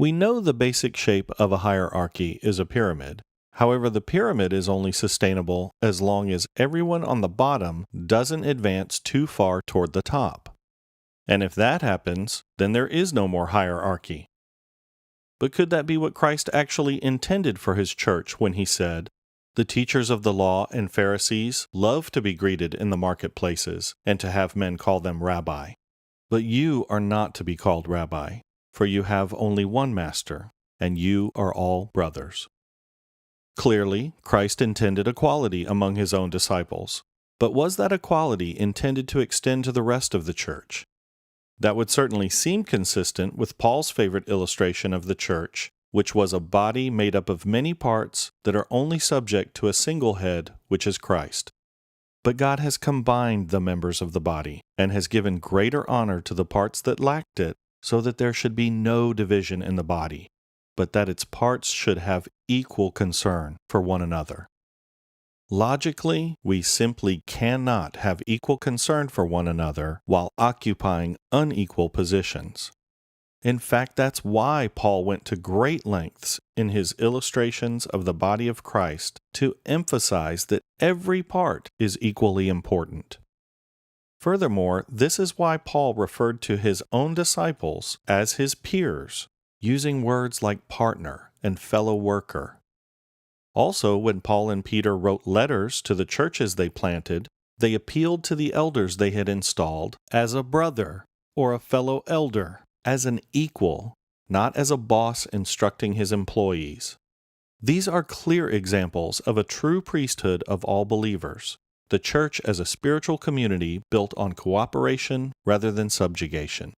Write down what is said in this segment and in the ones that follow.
We know the basic shape of a hierarchy is a pyramid. However, the pyramid is only sustainable as long as everyone on the bottom doesn't advance too far toward the top. And if that happens, then there is no more hierarchy. But could that be what Christ actually intended for his church when he said, "The teachers of the law and Pharisees love to be greeted in the marketplaces and to have men call them rabbi. But you are not to be called rabbi, for you have only one master, and you are all brothers." Clearly, Christ intended equality among his own disciples. But was that equality intended to extend to the rest of the church? That would certainly seem consistent with Paul's favorite illustration of the church, which was a body made up of many parts that are only subject to a single head, which is Christ. But God has combined the members of the body and has given greater honor to the parts that lacked it, so that there should be no division in the body, but that its parts should have equal concern for one another. Logically, we simply cannot have equal concern for one another while occupying unequal positions. In fact, that's why Paul went to great lengths in his illustrations of the body of Christ to emphasize that every part is equally important. Furthermore, this is why Paul referred to his own disciples as his peers, using words like partner and fellow worker. Also, when Paul and Peter wrote letters to the churches they planted, they appealed to the elders they had installed as a brother or a fellow elder, as an equal, not as a boss instructing his employees. These are clear examples of a true priesthood of all believers, the church as a spiritual community built on cooperation rather than subjugation.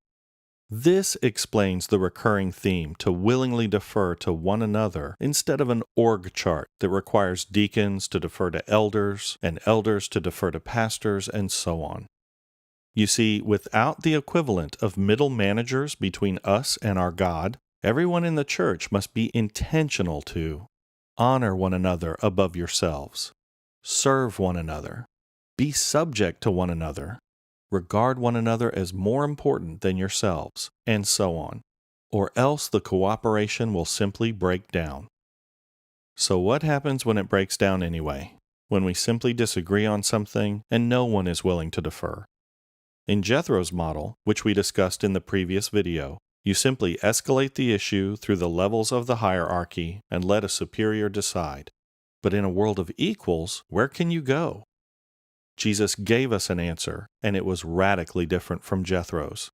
This explains the recurring theme to willingly defer to one another instead of an org chart that requires deacons to defer to elders and elders to defer to pastors and so on. You see, without the equivalent of middle managers between us and our God, everyone in the church must be intentional to honor one another above yourselves, serve one another, be subject to one another, regard one another as more important than yourselves, and so on, or else the cooperation will simply break down. So what happens when it breaks down anyway? When we simply disagree on something and no one is willing to defer? In Jethro's model, which we discussed in the previous video, you simply escalate the issue through the levels of the hierarchy and let a superior decide. But in a world of equals, where can you go? Jesus gave us an answer, and it was radically different from Jethro's.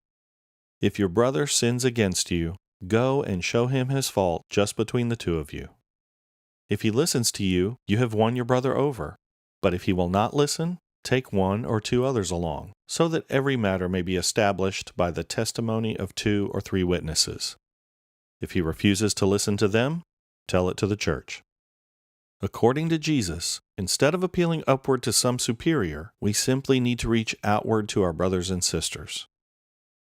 If your brother sins against you, go and show him his fault just between the two of you. If he listens to you, you have won your brother over. But if he will not listen, take one or two others along, so that every matter may be established by the testimony of 2 or 3 witnesses. If he refuses to listen to them, tell it to the church. According to Jesus, instead of appealing upward to some superior, we simply need to reach outward to our brothers and sisters.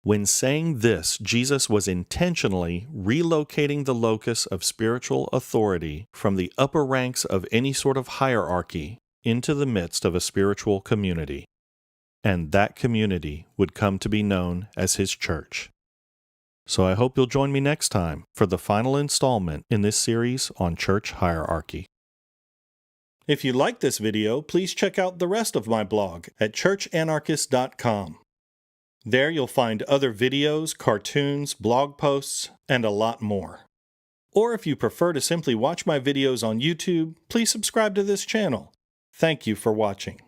When saying this, Jesus was intentionally relocating the locus of spiritual authority from the upper ranks of any sort of hierarchy into the midst of a spiritual community. And that community would come to be known as his church. So I hope you'll join me next time for the final installment in this series on church hierarchy. If you like this video, please check out the rest of my blog at churchanarchist.com. There you'll find other videos, cartoons, blog posts, and a lot more. Or if you prefer to simply watch my videos on YouTube, please subscribe to this channel. Thank you for watching.